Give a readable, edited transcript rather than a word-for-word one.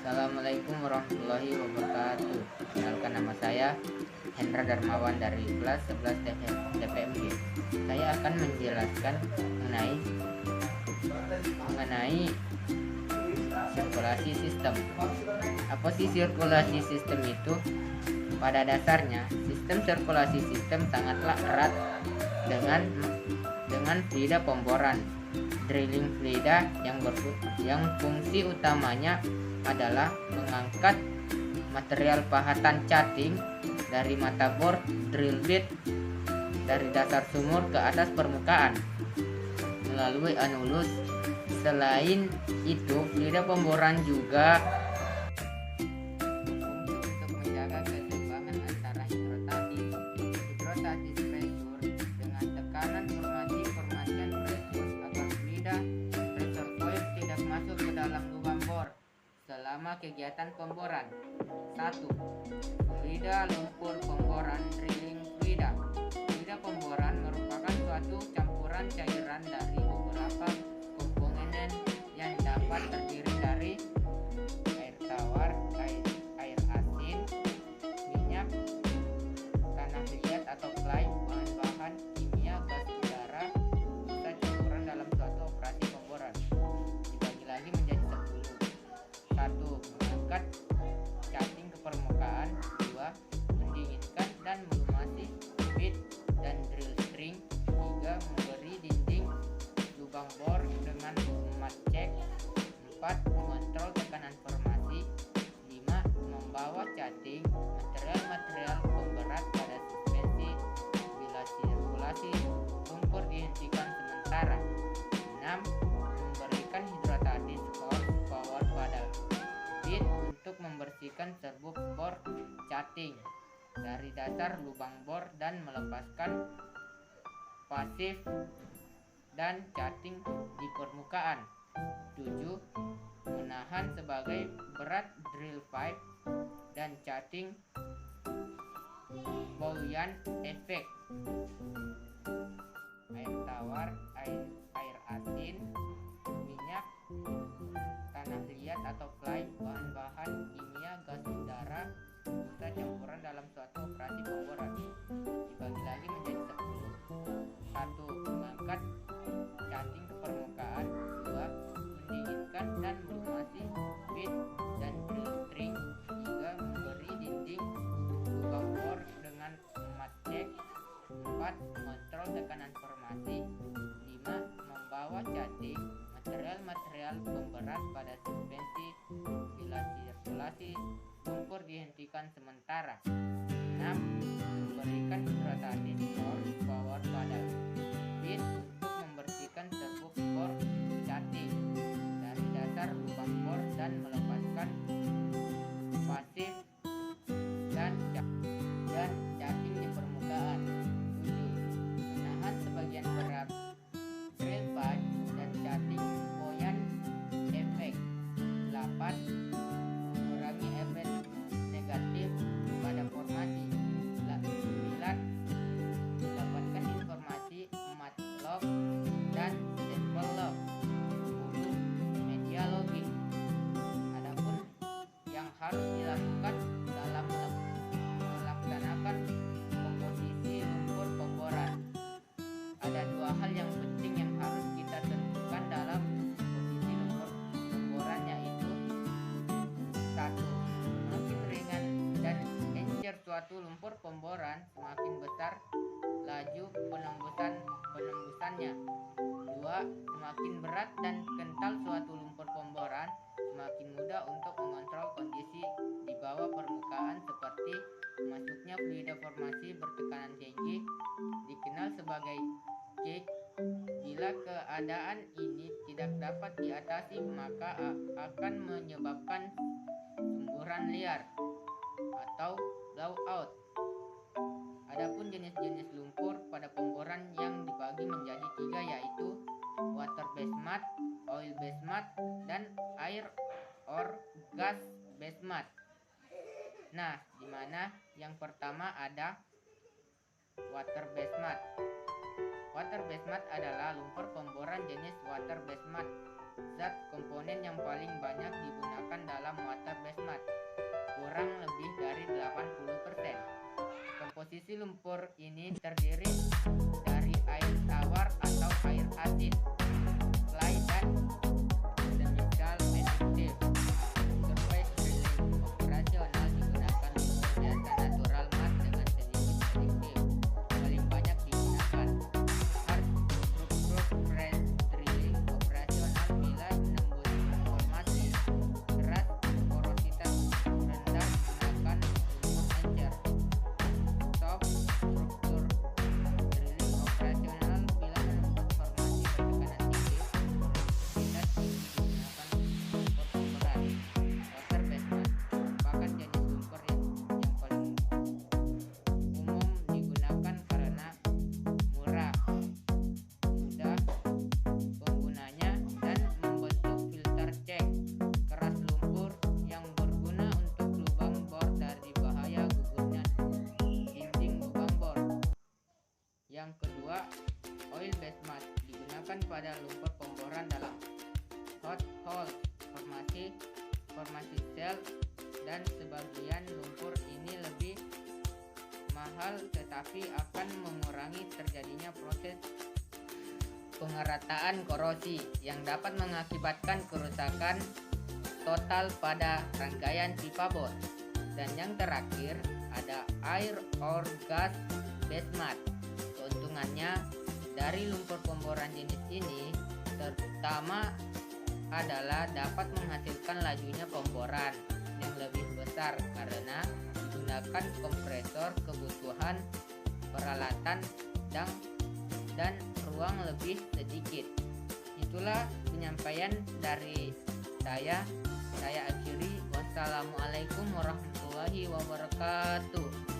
Assalamualaikum warahmatullahi wabarakatuh. Kenalkan, nama saya Hendra Darmawan dari kelas 11 TPMG. Saya akan menjelaskan mengenai sirkulasi sistem. Apa sih sirkulasi sistem itu? Pada dasarnya, sistem sirkulasi sistem sangatlah erat dengan fluida pemboran, drilling fluida yang fungsi utamanya adalah mengangkat material pahatan cutting dari mata bor drill bit dari dasar sumur ke atas permukaan melalui anulus. Selain itu, fluida pemboran juga berfungsi untuk menjaga keseimbangan antara hidrostatis pressure dengan tekanan formasian pressure agar fluida reservoir tidak masuk ke dalam lubang bor selama kegiatan pemboran. 1. Fluida lumpur pemboran drilling fluida. Fluida pemboran merupakan suatu campuran cairan dari beberapa komponen yang dapat terdiri dari air tawar, air asin, minyak, tanah liat atau clay, bahan-bahan kimia, gas udara, serta campuran dalam suatu operasi pemboran. Dibagi lagi menjadi 10. 1. Mengangkat cutting ke permukaan. 2. Mendinginkan dan melumasi bit dan drill string. 3. Memberi dinding lubang bor dengan emat cek. 4. Mengontrol tekanan formasi. 5. Membawa cutting material pemberat pada suspensi bila sirkulasi lumpur dihentikan sementara. 6. Memberikan hidrostatis power pada bit untuk membersihkan serbuk bor cutting dari dasar lubang bor dan melepaskan pasif dan cutting di permukaan. 7. Menahan sebagai berat drill pipe dan cutting buoyant effect. Air tawar, air asin, minyak, tanah liat atau clay, bahan-bahan kimia, gas udara, serta campuran dalam suatu operasi pemboran. Dibagi lagi menjadi 10. 1. Mengangkat cutting ke permukaan. 2. Mendinginkan dan melumasi bit dan drill string. 3. Memberi dinding lubang bor dengan emat cek. 4. Mengontrol tekanan formasi. 5. Membawa cutting material pemberat pada suspensi bila sirkulasi lumpur dihentikan sementara. 6. Memberikan hidrostatis power pada bit untuk membersihkan serbuk bor cutting dari dasar lubang bor dan melepaskan pasif dan cutting di permukaan. 7. Menahan sebagian berat drill pipe dan cutting buoyant effect. 8. Mengurangi efek negatif pada formasi. 9. Mendapatkan informasi emat lock dan sample lock. 10. Media logging. Adapun yang harus dilakukan dalam melaksanakan komposisi lumpur pemboran, ada 2 hal yang penting yang harus kita tentukan dalam komposisi lumpur pemboran, yaitu 1. Semakin ringan dan encer suatu lumpur pemboran, semakin besar laju penembusannya. 2. Semakin berat dan kental suatu lumpur pemboran, semakin mudah untuk mengontrol kondisi di bawah permukaan seperti masuknya fluida formasi bertekanan tinggi, dikenal sebagai kick. Bila keadaan ini tidak dapat diatasi, maka akan menyebabkan semburan liar atau blowout. Adapun jenis-jenis lumpur pada pemboran yang dibagi menjadi 3, yaitu water based mud, oil based mud, dan air or gas based mud. Nah, di mana yang pertama ada water based mud. Water based mud adalah lumpur pemboran jenis water based mud. Zat komponen yang paling banyak digunakan dalam water Komposisi lumpur ini terdiri dari air tawar atau air asin, clay, dan chemical additive. Surface drilling operasional digunakan lumpur biasa natural mass dengan sedikit additif. Paling banyak digunakan hard structure drilling operasional bila menembus formasi keras porositas rendah menggunakan lumpur encer. Soft structure drilling operasional bila menembus formasi bertekanan tinggi porositas tinggi digunakan lumpur pemberat. Water basement merupakan jenis lumpur yang paling umum digunakan karena murah, mudah penggunanya, dan membentuk filter cek keras lumpur yang berguna untuk lubang bor dari bahaya gugurnya dinding lubang bor. Yang kedua, oil basement digunakan pada lumpur pemboran dalam hot hole, formasi sel, dan sebagian lumpur ini lebih mahal tetapi akan mengurangi terjadinya proses pengerataan korosi yang dapat mengakibatkan kerusakan total pada rangkaian pipa bor. Dan yang terakhir ada air or gas basement. Keuntungannya dari lumpur pemboran jenis ini terutama adalah dapat menghasilkan lajunya pemboran yang lebih besar karena menggunakan kompresor, kebutuhan peralatan dan ruang lebih sedikit. Itulah penyampaian dari saya akhiri. Wassalamualaikum warahmatullahi wabarakatuh.